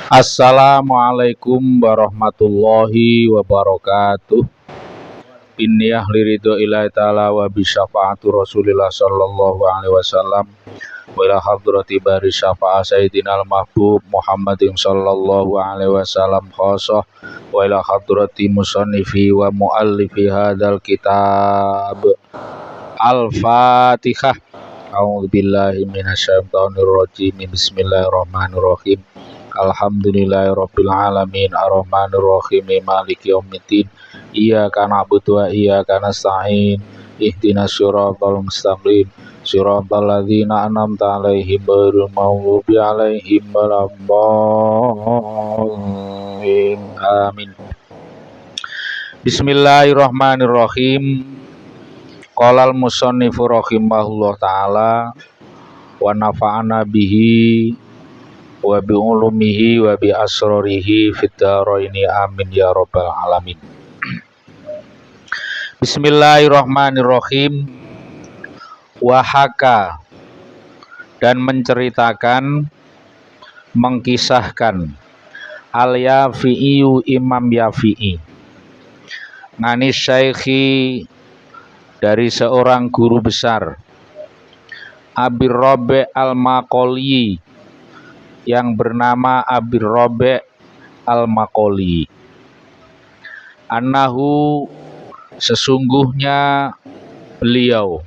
Assalamualaikum warahmatullahi wabarakatuh. Binniyah liridho ilahi ta'ala wa bisyafaatu Rasulillah sallallahu alaihi wasallam wa ila hadrati bari syafa'a sayyidina al-mahbub Muhammadin sallallahu alaihi wasallam khasah wa ila hadrati musannifi wa muallifi hadzal kitab. Al-Fatihah. A'udzubillahi minasyaitonir rajim. Bismillahirrahmanirrahim. Alhamdulillahirabbil alamin arrahmanir rahim maliki yaumiddin iyyaka na'budu wa iyyaka nasta'in ihdinas siratal mustaqim siratal ladzina an'amta 'alaihim ghairil maghdubi 'alaihim waladdallin amin. Bismillahirrahmanirrahim. Qala al-musannifu rahimahullah ta'ala wa nafa'ana bihi wa bi ulumihi wa bi asrarihi fid dharaini amin ya rabbal alamin. Bismillahirrahmanirrahim. Wahaka, dan menceritakan, mengkisahkan al-Yafi'iyu Imam Yafi'i ngani syaikhi, dari seorang guru besar, Abir Rabi' al-Maqoli, yang bernama Abir Rabi' al-Maqoli. Annahu, sesungguhnya beliau,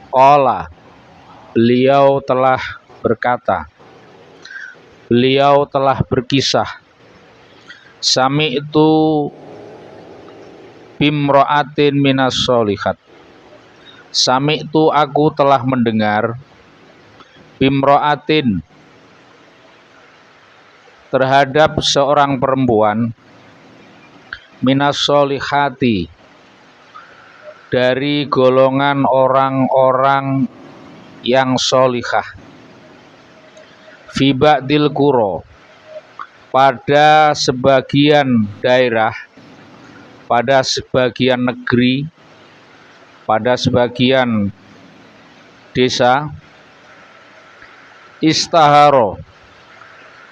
qala, beliau telah berkata, beliau telah berkisah, sami itu bimro'atin minas sholihat, sami itu aku telah mendengar, bimro'atin, terhadap seorang perempuan, minas sholihati, dari golongan orang-orang yang sholihah, fi ba'dil qura, pada sebagian daerah, pada sebagian negeri, pada sebagian desa, istaharo,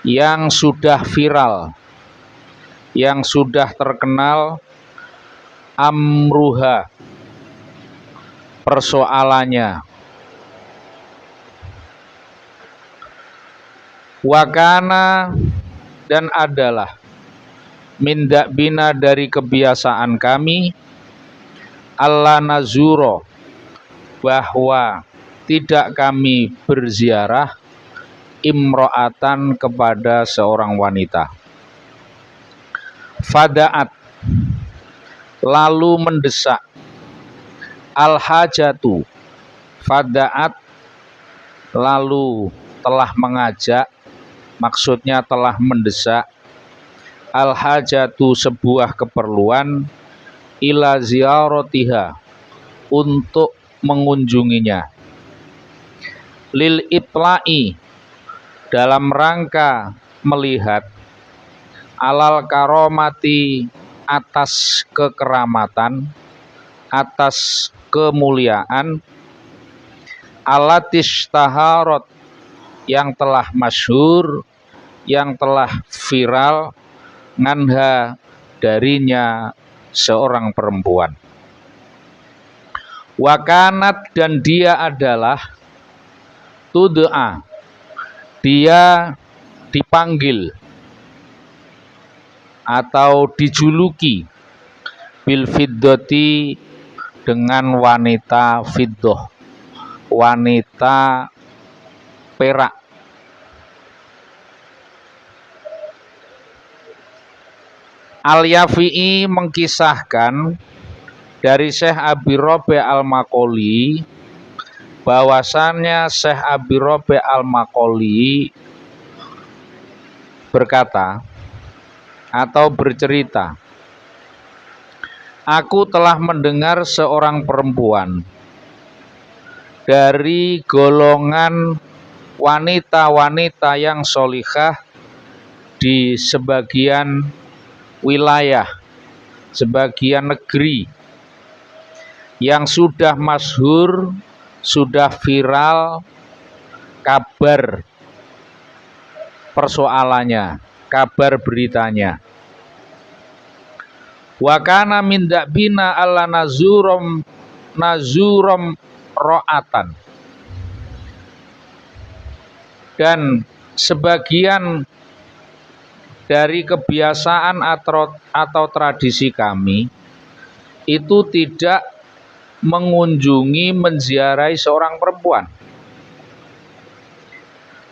yang sudah viral, yang sudah terkenal, amruha, persoalannya, wakana, dan adalah, mindak bina, dari kebiasaan kami, alla nazuro, bahwa tidak kami berziarah, imro'atan, kepada seorang wanita. Fada'at, lalu mendesak, al-hajatu, fada'at, lalu telah mengajak, maksudnya telah mendesak, al-hajatu, sebuah keperluan, ila ziaratiha, untuk mengunjunginya, lil itla'i, dalam rangka melihat, alal karomati, atas kekeramatan, atas kemuliaan, alatis taharot, yang telah masyhur, yang telah viral, nganha, darinya seorang perempuan. Wakanat, dan dia adalah, tud'a, dia dipanggil atau dijuluki, bil fiddati, dengan wanita fiddah, wanita perak. Al-Yafi'i mengkisahkan dari Syekh Abir Rabi' al-Maqoli, bahwasannya Syekh Abir Rabi' al-Maqoli berkata atau bercerita, aku telah mendengar seorang perempuan dari golongan wanita-wanita yang sholihah di sebagian wilayah, sebagian negeri, yang sudah masyhur, sudah viral kabar persoalannya, kabar beritanya. Wa kana min da'bina alla nazurum ro'atan. Dan sebagian dari kebiasaan atau tradisi kami itu tidak mengunjungi, menziarahi seorang perempuan.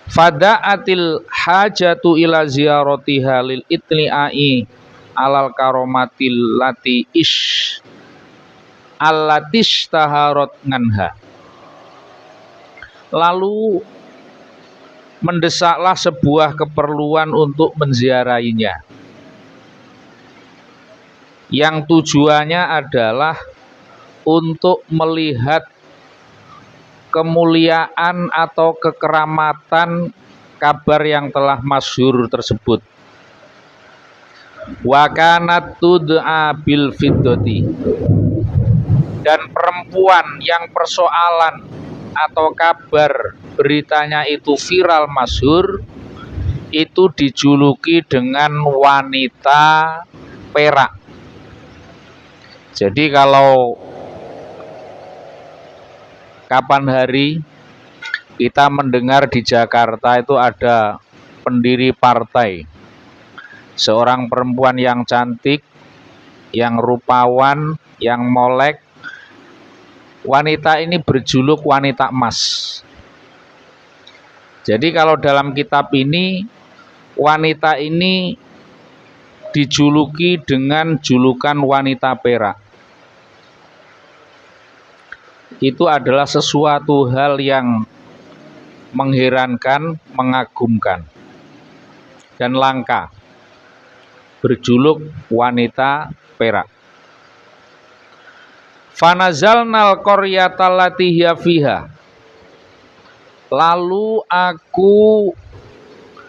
Fada'atil hajatu ila ziyaratiha lil itli'ai alal karomatil lati allatish taharot nganha. Lalu mendesaklah sebuah keperluan untuk menziarahinya, yang tujuannya adalah untuk melihat kemuliaan atau kekeramatan kabar yang telah masyhur tersebut. Wa kanat tud'a bil fiddati. Dan perempuan yang persoalan atau kabar beritanya itu viral masyhur itu dijuluki dengan wanita perak. Jadi kalau kapan hari kita mendengar di Jakarta itu ada pendiri partai, seorang perempuan yang cantik, yang rupawan, yang molek, wanita ini berjuluk wanita emas. Jadi kalau dalam kitab ini, wanita ini dijuluki dengan julukan wanita perak. Itu adalah sesuatu hal yang mengherankan, mengagumkan, dan langka. Berjuluk wanita perak. Fanazalnal qaryatal lati hiya fiha. Lalu aku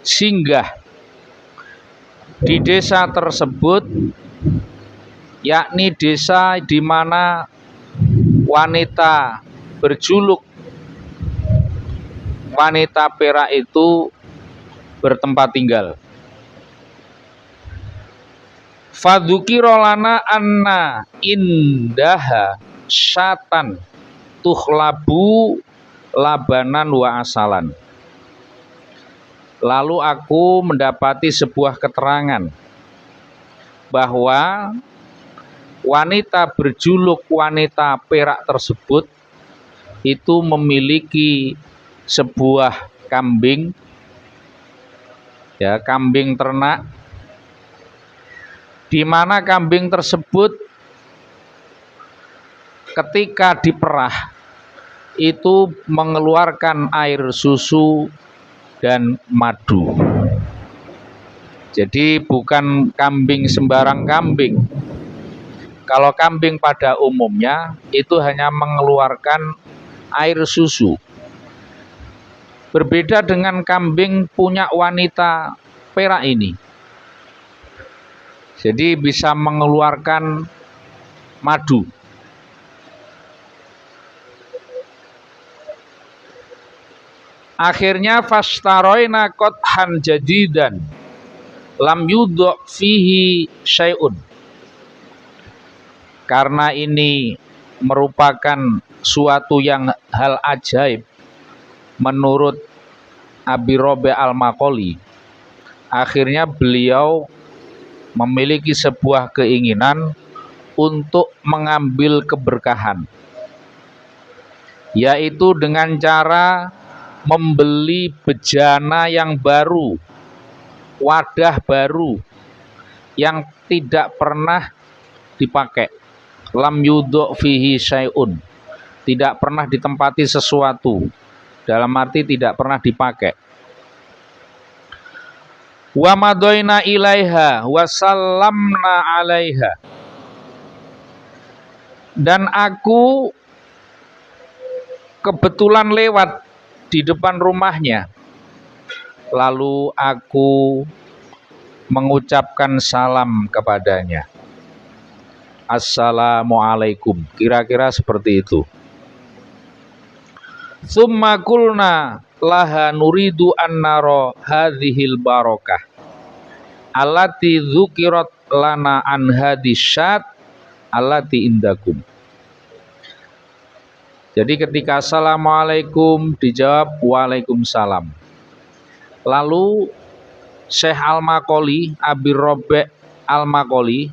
singgah di desa tersebut, yakni desa di mana wanita berjuluk wanita perak itu bertempat tinggal. Fadzukira lana anna indaha syatan tukhlabu labanan wa asalan. Lalu aku mendapati sebuah keterangan bahwa wanita berjuluk wanita perak tersebut itu memiliki sebuah kambing, ya, kambing ternak, di mana kambing tersebut ketika diperah itu mengeluarkan air susu dan madu. Jadi bukan kambing sembarang kambing. Kalau kambing pada umumnya itu hanya mengeluarkan air susu. Berbeda dengan kambing punya wanita perak ini. Jadi bisa mengeluarkan madu. Akhirnya fastaroina qothan jadidan lam yudok fihi syai'un. Karena ini merupakan suatu yang hal ajaib menurut Abi Robe Al-Maqoli, akhirnya beliau memiliki sebuah keinginan untuk mengambil keberkahan, yaitu dengan cara membeli bejana yang baru, wadah baru yang tidak pernah dipakai. Lam yudok fihi syai'un, tidak pernah ditempati sesuatu, dalam arti tidak pernah dipakai. Wa madoina ilaiha wa sallamna alaiha. Dan aku kebetulan lewat di depan rumahnya, lalu aku mengucapkan salam kepadanya. Assalamualaikum, kira-kira seperti itu. Tsumma qulna, laha nuridu an naro hadhil barakah allati dzukirat lana an hadisyat allati indakum. Jadi ketika assalamualaikum dijawab waalaikumsalam. Lalu Syekh Al-Maqali, Abi Rabi' Al-Maqali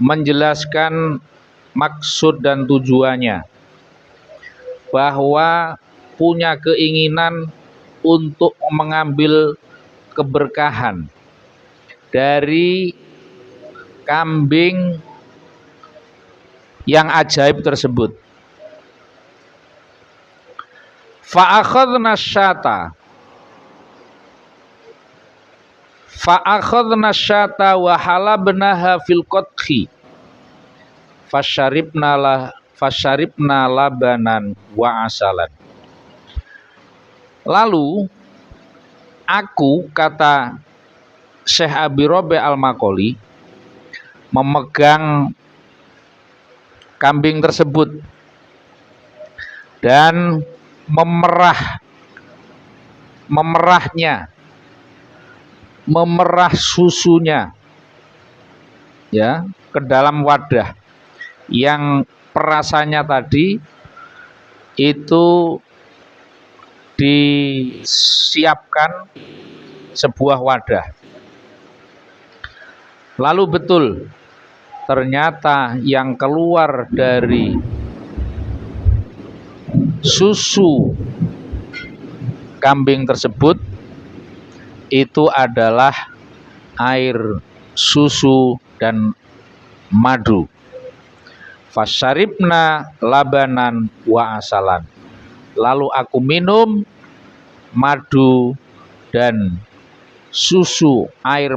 menjelaskan maksud dan tujuannya, bahwa punya keinginan untuk mengambil keberkahan dari kambing yang ajaib tersebut. Fa'akhadna syata wa halabnaha fil qadhi fasyaribna labanan wa asalan. Lalu aku, kata Syekh Abi Rabi' Al-Maqali, memegang kambing tersebut dan memerah susunya ya ke dalam wadah yang perasannya tadi itu disiapkan sebuah wadah. Lalu betul, ternyata yang keluar dari susu kambing tersebut itu adalah air susu dan madu. Fasyaribna labanan wa asalan. Lalu aku minum madu dan susu, air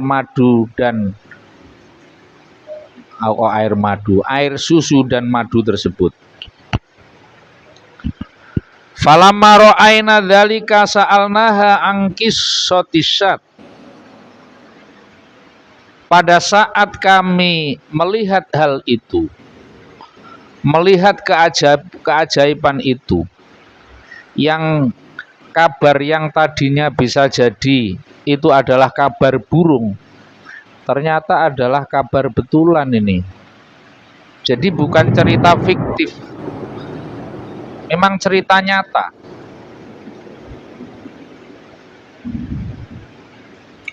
susu dan madu tersebut. Falamma ra'aina dzalika sa'alnaha an qissatisat. Pada saat kami melihat hal itu, melihat keajaiban itu, yang kabar yang tadinya bisa jadi itu adalah kabar burung, ternyata adalah kabar betulan ini. Jadi bukan cerita fiktif, memang cerita nyata.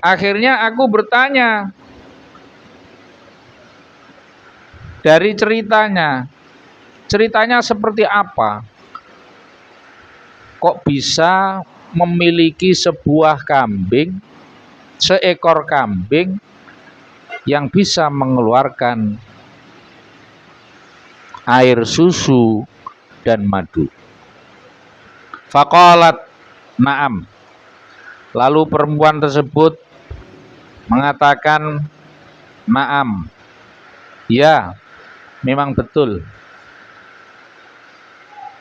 Akhirnya aku bertanya dari ceritanya seperti apa? Kok bisa memiliki seekor kambing yang bisa mengeluarkan air susu dan madu? Faqalat na'am. Lalu perempuan tersebut mengatakan, na'am, ya, memang betul.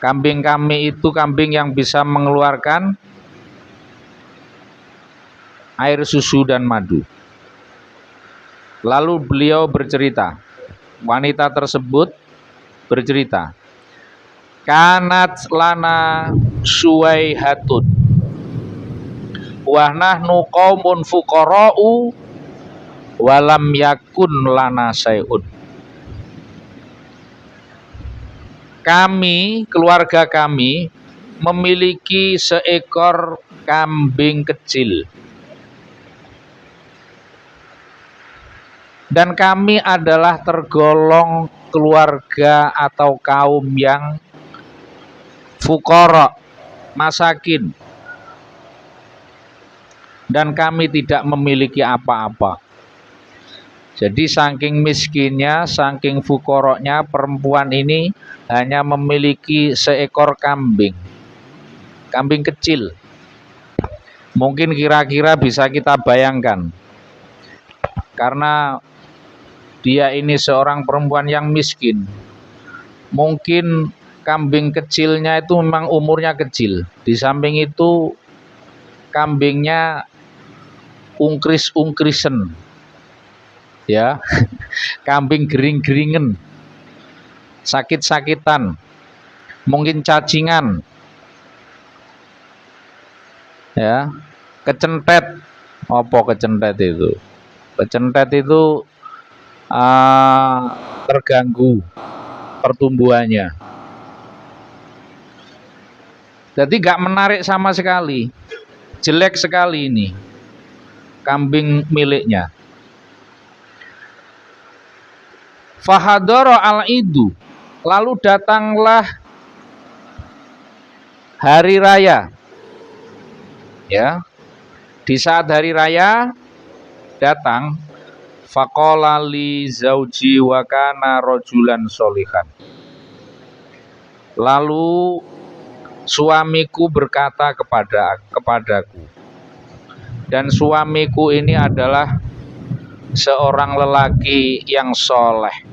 Kambing kami itu kambing yang bisa mengeluarkan air susu dan madu. Lalu beliau bercerita, wanita tersebut bercerita, kanat lana suwaihatun wa nahnu qaumun fuqara'u walam yakun lana sayun. Kami, keluarga kami, memiliki seekor kambing kecil. Dan kami adalah tergolong keluarga atau kaum yang fuqara, masakin. Dan kami tidak memiliki apa-apa. Jadi saking miskinnya, saking fukoroknya, perempuan ini hanya memiliki seekor kambing kecil. Mungkin kira-kira bisa kita bayangkan, karena dia ini seorang perempuan yang miskin. Mungkin kambing kecilnya itu memang umurnya kecil. Di samping itu kambingnya ungkris-ungkrisen, ya, kambing gering-geringen, sakit-sakitan, mungkin cacingan. Ya, kecentet. Apa kecentet itu? Kecentet itu terganggu pertumbuhannya. Jadi gak menarik sama sekali, jelek sekali ini kambing miliknya. Fahadoro al-idu, lalu datanglah hari raya. Ya, di saat hari raya datang, faqala li zauji wa kana rajulan sholihan. Lalu suamiku berkata kepadaku, dan suamiku ini adalah seorang lelaki yang soleh,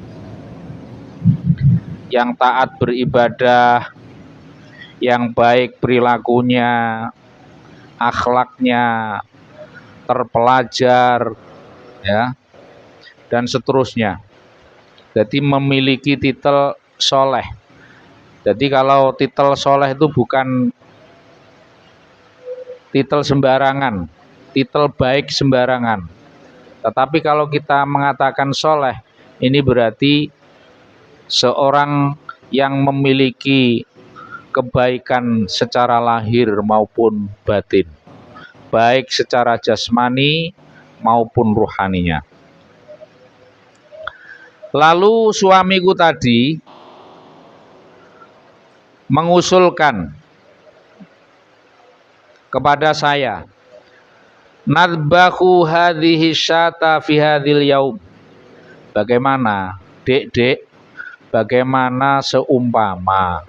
yang taat beribadah, yang baik perilakunya, akhlaknya, terpelajar, ya, dan seterusnya. Jadi memiliki titel soleh. Jadi kalau titel soleh itu bukan titel sembarangan, titel baik sembarangan. Tetapi kalau kita mengatakan soleh, ini berarti seorang yang memiliki kebaikan secara lahir maupun batin, baik secara jasmani maupun ruhaninya. Lalu suamiku tadi mengusulkan kepada saya, nadbahu hadhihi syata fi hadhil yaum. Bagaimana, Dek, bagaimana seumpama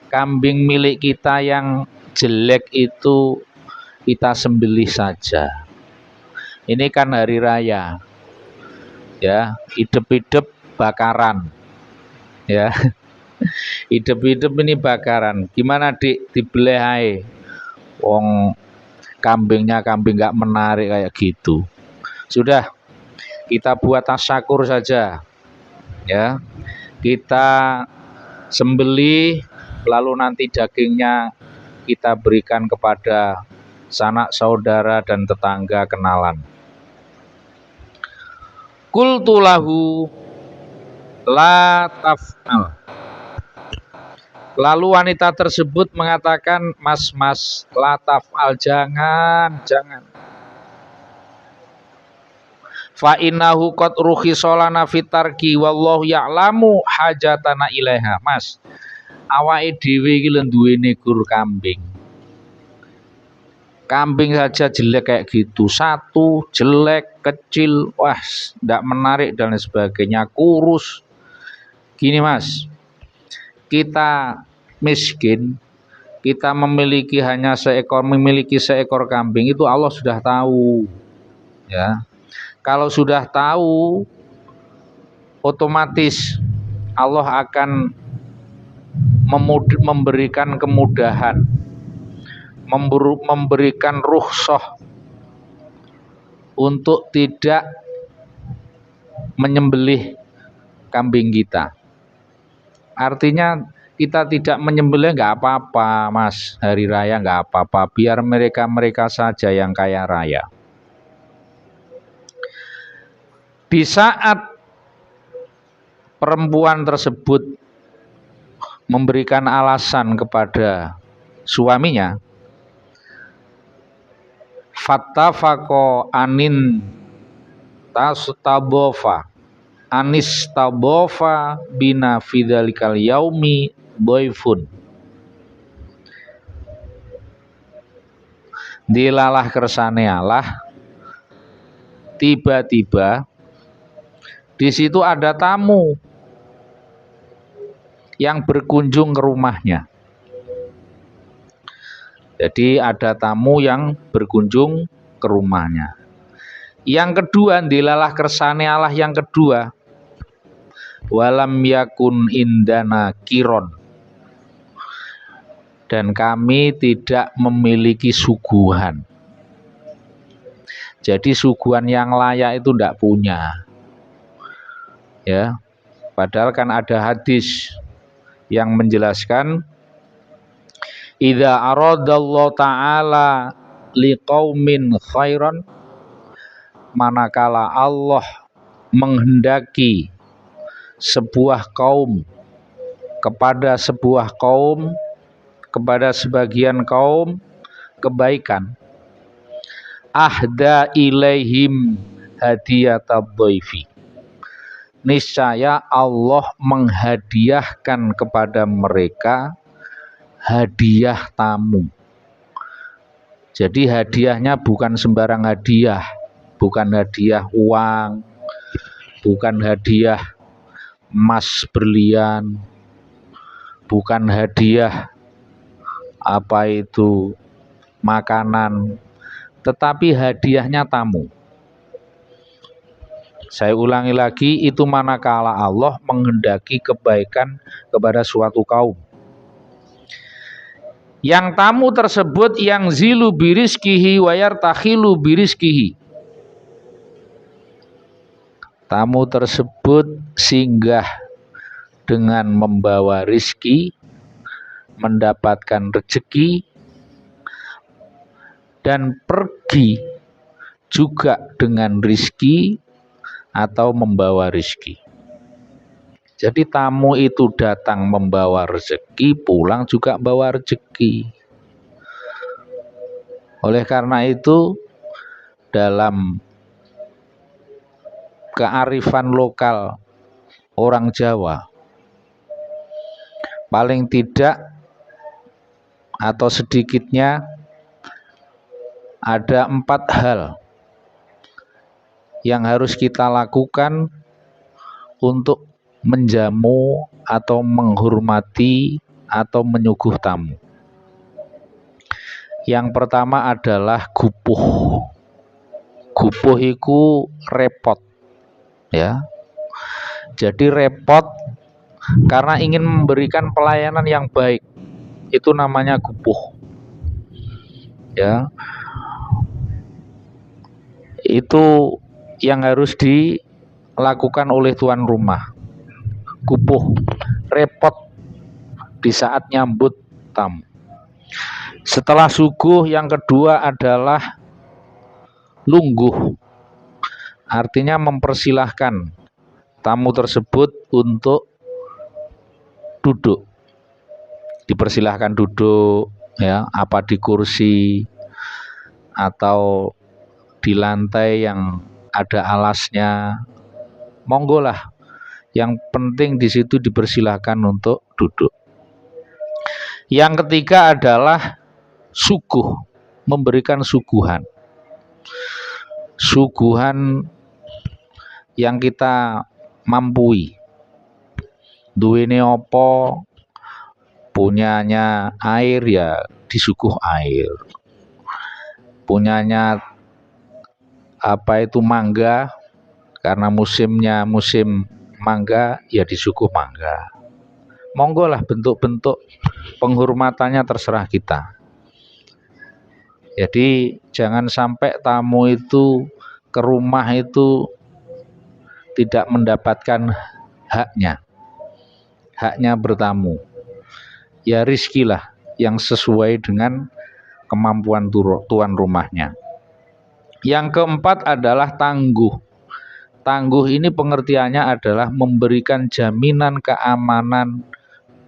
kambing milik kita yang jelek itu kita sembelih saja. Ini kan hari raya, ya, hidup-hidup bakaran, ya, hidup-hidup ini bakaran. Gimana Dik, dibeleh ae, wong kambingnya kambing nggak menarik kayak gitu. Sudah, kita buat tasyakur saja, ya, kita sembelih, lalu nanti dagingnya kita berikan kepada sanak saudara dan tetangga kenalan. Qultu lahu la taf'al. Lalu wanita tersebut mengatakan, mas, la taf'al, jangan. Fa innahu qad rukhisolana fitarki wallahu ya'lamu hajatana ilaiha. Mas, awake dhewe iki lho duwene gur kambing. Kambing saja jelek kayak gitu, satu jelek, kecil, wah, tidak menarik dan sebagainya, kurus. Gini Mas, kita miskin, kita memiliki seekor kambing, itu Allah sudah tahu, ya. Kalau sudah tahu, otomatis Allah akan memberikan kemudahan, memberikan rukhsah untuk tidak menyembelih kambing kita. Artinya kita tidak menyembelih nggak apa-apa Mas, hari raya nggak apa-apa, biar mereka saja yang kaya raya. Di saat perempuan tersebut memberikan alasan kepada suaminya, fattafaqo anin tastabofa anis tabofa bina fidzalikal yaumi boyfun. Dilalah kersane Allah, tiba-tiba di situ ada tamu yang berkunjung ke rumahnya. Jadi ada tamu yang berkunjung ke rumahnya. Yang kedua, dilalah kersane Allah yang kedua, walam yakun indana kiron, dan kami tidak memiliki suguhan. Jadi suguhan yang layak itu tidak punya, ya. Padahal kan ada hadis yang menjelaskan, idza aradallahu ta'ala liqaumin khairan, manakala Allah menghendaki sebuah kaum kepada sebagian kaum kebaikan, ahda ilaihim hadiyatad dhaifi, niscaya Allah menghadiahkan kepada mereka hadiah tamu. Jadi hadiahnya bukan sembarang hadiah, bukan hadiah uang, bukan hadiah emas berlian, bukan hadiah makanan, tetapi hadiahnya tamu. Saya ulangi lagi, itu manakala Allah menghendaki kebaikan kepada suatu kaum. Yang tamu tersebut yang zilu birizkihi wa yartakhilu birizkihi. Tamu tersebut singgah dengan membawa rizki, mendapatkan rezeki, dan pergi juga dengan rizki atau membawa rizki. Jadi tamu itu datang membawa rezeki, pulang juga bawa rezeki. Oleh karena itu, dalam kearifan lokal orang Jawa, paling tidak atau sedikitnya ada 4 hal yang harus kita lakukan untuk menjamu atau menghormati atau menyuguh tamu. Yang pertama adalah gupuh. Gupuh itu repot, ya. Jadi repot karena ingin memberikan pelayanan yang baik, itu namanya gupuh, ya. Itu yang harus dilakukan oleh tuan rumah. Gupuh, repot di saat nyambut tamu. Setelah suguh, yang kedua adalah lungguh. Artinya mempersilahkan tamu tersebut untuk duduk. Dipersilahkan duduk, ya, apa di kursi atau di lantai yang ada alasnya. Monggo lah. Yang penting di situ dipersilahkan untuk duduk. Yang ketiga adalah suguh, memberikan suguhan. Suguhan yang kita mampui. Duwene opo, punyanya air ya disuguh air. Punyanya mangga, karena musimnya musim mangga ya disuguh mangga. Monggo lah, bentuk-bentuk penghormatannya terserah kita. Jadi jangan sampai tamu itu ke rumah itu tidak mendapatkan haknya bertamu. Ya rizkilah yang sesuai dengan kemampuan tuan rumahnya. Yang keempat adalah tangguh. Tangguh ini pengertiannya adalah memberikan jaminan keamanan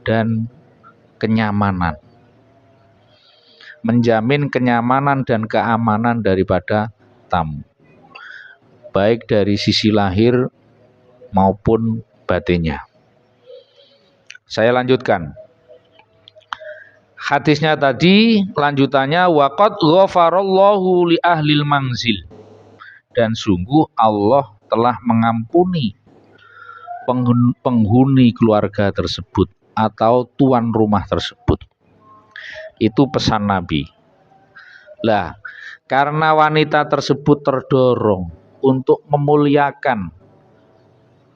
dan kenyamanan. Menjamin kenyamanan dan keamanan daripada tamu, baik dari sisi lahir maupun batinnya. Saya lanjutkan. Hadisnya tadi, lanjutannya waqad ghafarallahu li ahlil manzil. Dan sungguh Allah telah mengampuni penghuni keluarga tersebut atau tuan rumah tersebut. Itu pesan Nabi. Lah, karena wanita tersebut terdorong untuk memuliakan,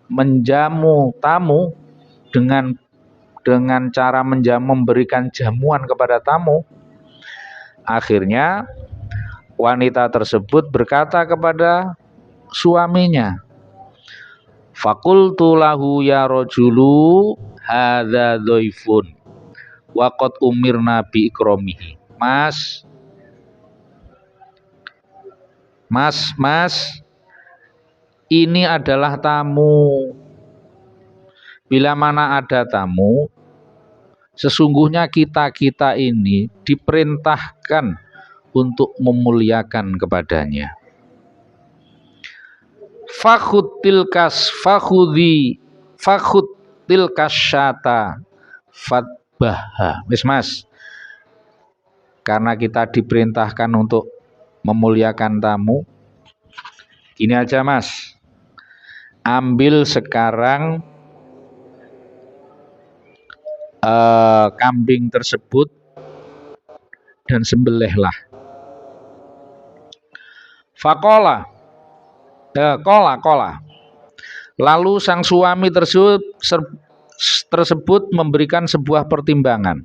menjamu tamu dengan cara memberikan jamuan kepada tamu, akhirnya wanita tersebut berkata kepada suaminya, faqultu lahu ya rajulu hadza dhaifun wa qad umirna bi ikramihi. Mas, Mas, ini adalah tamu. Bila mana ada tamu, sesungguhnya kita ini diperintahkan untuk memuliakan kepadanya. Fakhud tilkas syata fatbaha. Mas, karena kita diperintahkan untuk memuliakan tamu, gini aja Mas, ambil sekarang kambing tersebut dan sembelihlah. Fakola, kola. Lalu sang suami tersebut memberikan sebuah pertimbangan.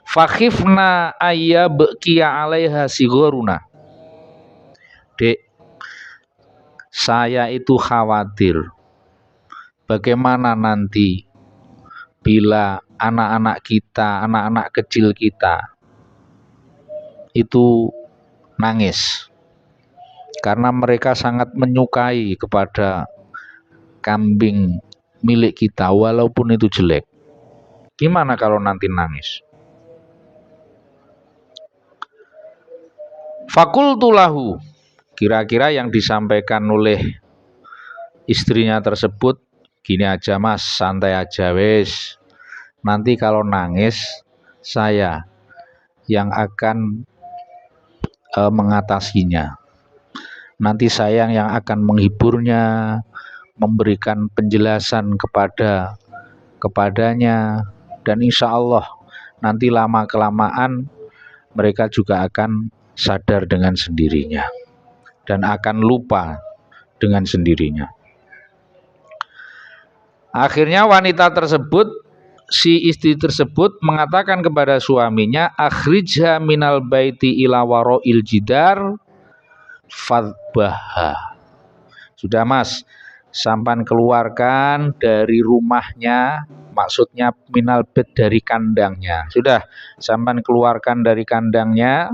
Fakhifna ayya bekia alaiha sigoruna. Dek, saya itu khawatir bagaimana nanti bila anak-anak kita, anak-anak kecil kita itu nangis karena mereka sangat menyukai kepada kambing milik kita walaupun itu jelek. Gimana kalau nanti nangis? Fakultu lahu, kira-kira yang disampaikan oleh istrinya tersebut, gini aja Mas, santai aja wes. Nanti kalau nangis saya yang akan mengatasinya. Nanti saya yang akan menghiburnya, memberikan penjelasan kepadanya, dan insya Allah nanti lama kelamaan mereka juga akan sadar dengan sendirinya dan akan lupa dengan sendirinya. Akhirnya wanita tersebut, si istri tersebut mengatakan kepada suaminya, akhrijha minal baiti ila waro'il jidar fadbaha. Sudah Mas, sampan keluarkan dari rumahnya, maksudnya minal bait dari kandangnya. Sudah, sampan keluarkan dari kandangnya,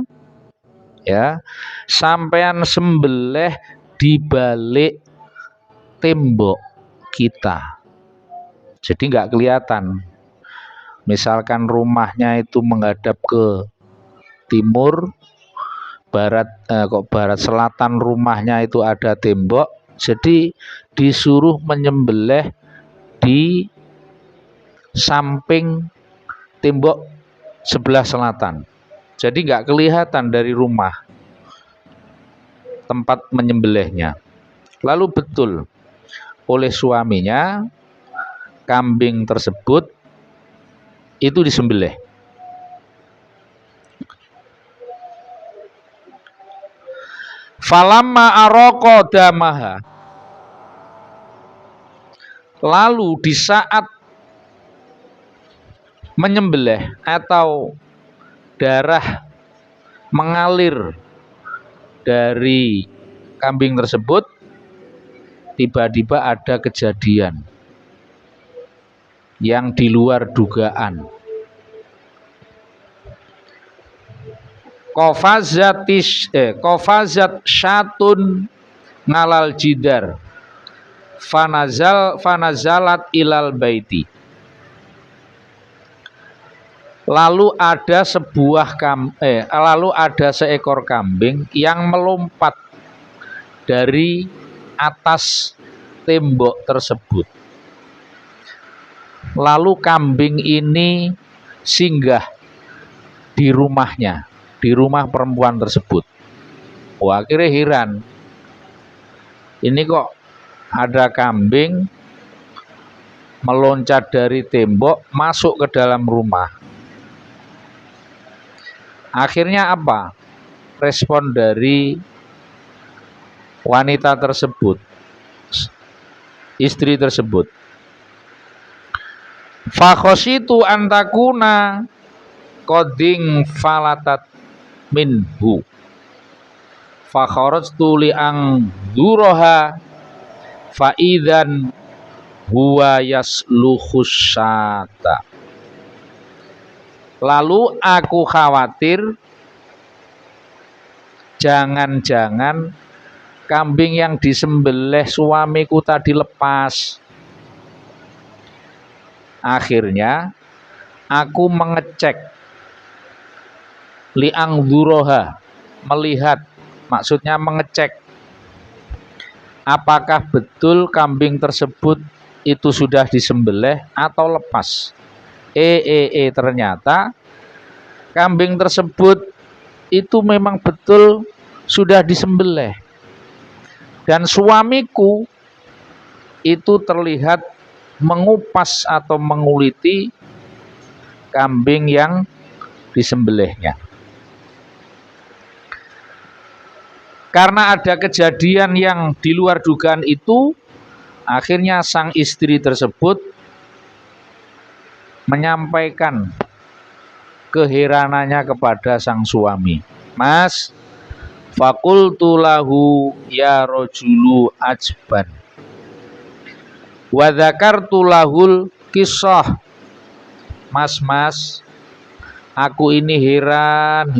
ya, sampean sembelih di balik tembok kita. Jadi nggak kelihatan. Misalkan rumahnya itu menghadap ke timur, barat selatan rumahnya itu ada tembok, jadi disuruh menyembelih di samping tembok sebelah selatan. Jadi nggak kelihatan dari rumah tempat menyembelihnya. Lalu betul oleh suaminya kambing tersebut itu disembelih. Falamma aroko damaha. Lalu di saat menyembelih atau darah mengalir dari kambing tersebut, tiba-tiba ada kejadian yang di luar dugaan. Qafazat syatun ngalal jidar fanazalat ilal baiti. Lalu ada seekor kambing yang melompat dari atas tembok tersebut. Lalu kambing ini singgah di rumahnya, di rumah perempuan tersebut. Wah, akhirnya heran. Ini kok ada kambing meloncat dari tembok masuk ke dalam rumah. Akhirnya apa? Respon dari wanita tersebut, istri tersebut. Fakhositu antakuna koding falatat minhu fakharajtu li'ang duroha faidan huwa yasluhus syata. Lalu aku khawatir Jangan-jangan kambing yang disembelih suamiku tadi lepas. Akhirnya aku mengecek, liangdzuroha, melihat, maksudnya mengecek apakah betul kambing tersebut itu sudah disembelih atau lepas. Ternyata kambing tersebut itu memang betul sudah disembelih. Dan suamiku itu terlihat mengupas atau menguliti kambing yang disembelihnya. Karena ada kejadian yang di luar dugaan itu, akhirnya sang istri tersebut menyampaikan keheranannya kepada sang suami. Mas, fakultu lahu ya rojulu ajban wa dzakartu lahul kisah. Mas, aku ini heran,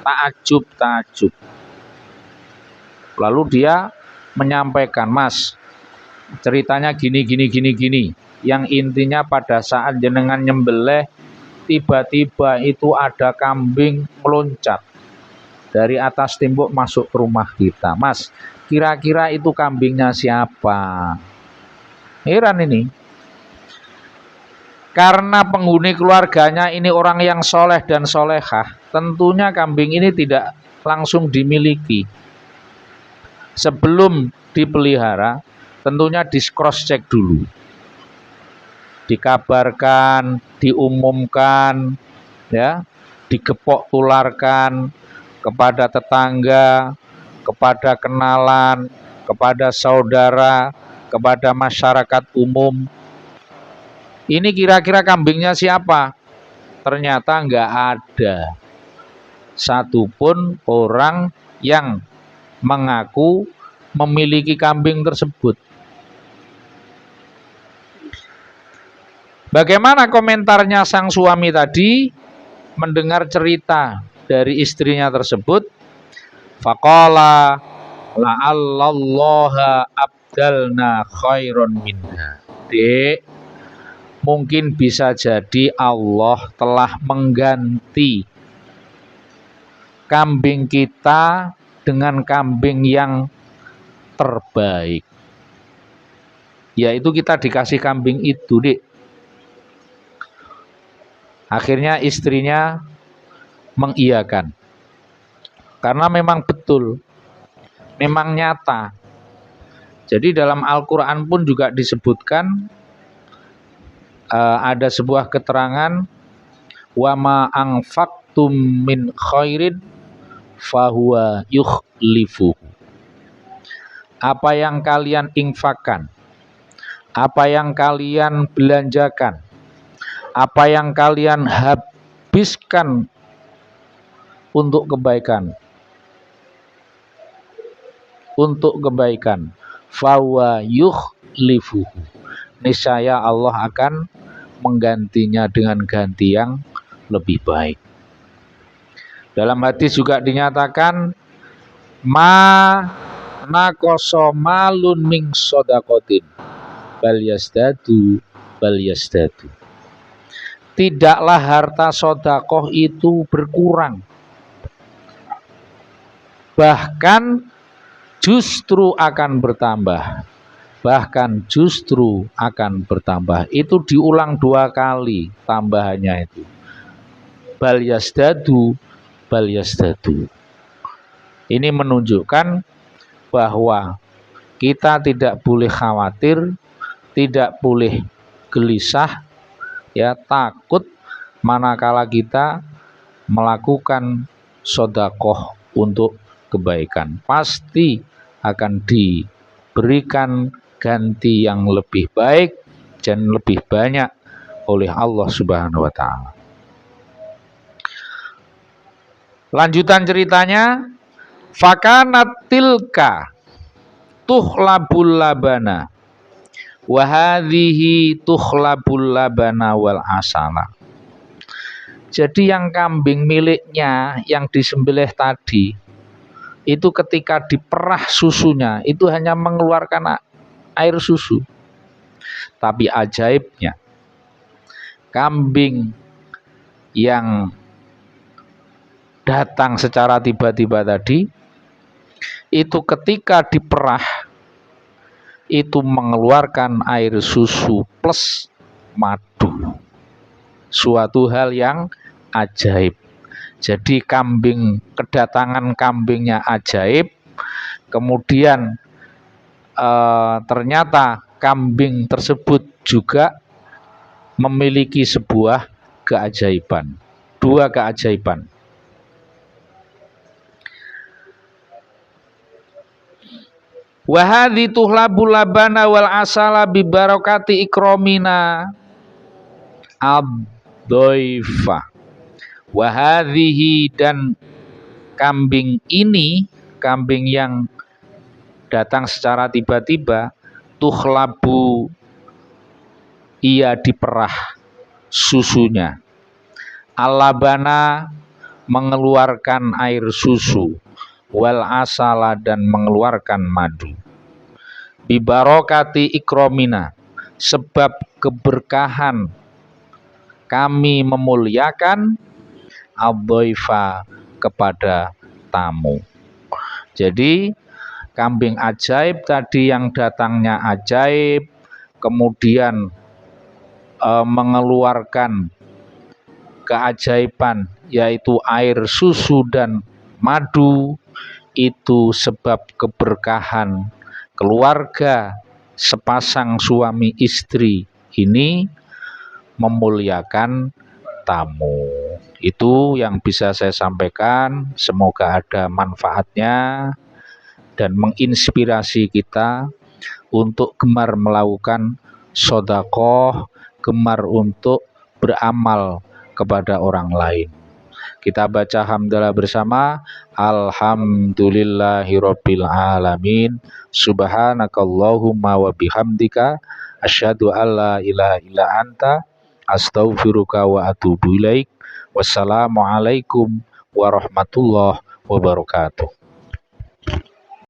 takjub. Lalu dia menyampaikan, Mas, ceritanya gini. Yang intinya pada saat jenengan nyembelih, tiba-tiba itu ada kambing meloncat dari atas tembok masuk ke rumah kita. Mas, kira-kira itu kambingnya siapa? Heran ini. Karena penghuni keluarganya ini orang yang soleh dan solehah, tentunya kambing ini tidak langsung dimiliki. Sebelum dipelihara, tentunya di cross check dulu. Dikabarkan, diumumkan, ya, digepok tularkan kepada tetangga, kepada kenalan, kepada saudara, kepada masyarakat umum. Ini kira-kira kambingnya siapa? Ternyata nggak ada satupun orang yang mengaku memiliki kambing tersebut. Bagaimana komentarnya sang suami tadi mendengar cerita dari istrinya tersebut? Faqala la'allallaha abdalna khairon minha. Dek, mungkin bisa jadi Allah telah mengganti kambing kita dengan kambing yang terbaik. Yaitu kita dikasih kambing itu, Dek. Akhirnya istrinya mengiyakan. Karena memang betul, memang nyata. Jadi dalam Al-Quran pun juga disebutkan, ada sebuah keterangan, wa ma anfaqtum min khairin fahuwa yukhlifuhu. Apa yang kalian infakkan, apa yang kalian belanjakan, apa yang kalian habiskan untuk kebaikan, fahuwa yukhlifuhu, niscaya Allah akan menggantinya dengan ganti yang lebih baik. Dalam hadis juga dinyatakan, ma naqasa malun min shadaqatin bal yazdadu. Tidaklah harta sedekah itu berkurang, bahkan justru akan bertambah. Itu diulang 2 kali tambahannya itu. Bal yazdadu. Ini menunjukkan bahwa kita tidak boleh khawatir, tidak boleh gelisah, ya, takut manakala kita melakukan sedekah untuk kebaikan. Pasti akan diberikan ganti yang lebih baik dan lebih banyak oleh Allah Subhanahu wa taala. Lanjutan ceritanya, fakanat tilka tukhlabul labana wa hadhihi tukhlabul labana wal asala. Jadi yang kambing miliknya yang disembelih tadi itu ketika diperah susunya itu hanya mengeluarkan air susu. Tapi ajaibnya, kambing yang datang secara tiba-tiba tadi itu ketika diperah itu mengeluarkan air susu plus madu. Suatu hal yang ajaib. Jadi kedatangan kambingnya ajaib, kemudian ternyata kambing tersebut juga memiliki sebuah keajaiban, dua keajaiban. Wa hadhi tuhlabul labana wal asala bi barakati ikramina ad-dhaifa. Wa hadhihi, dan kambing ini, kambing yang datang secara tiba-tiba, tuhlabu, ia diperah susunya, al-labana, mengeluarkan air susu, wal asala, dan mengeluarkan madu, bibarokati ikromina, sebab keberkahan kami memuliakan ad-dhaifa, kepada tamu. Jadi kambing ajaib tadi yang datangnya ajaib, kemudian mengeluarkan keajaiban yaitu air susu dan madu, itu sebab keberkahan keluarga sepasang suami istri ini memuliakan tamu. Itu yang bisa saya sampaikan, semoga ada manfaatnya dan menginspirasi kita untuk gemar melakukan sedekah, gemar untuk beramal kepada orang lain. Kita baca hamdalah bersama. Alhamdulillahirabbil alamin. Subhanakallahumma wa bihamdika asyhadu alla ilaha illa anta astaghfiruka wa atubu ilaik. Wassalamualaikum warahmatullahi wabarakatuh.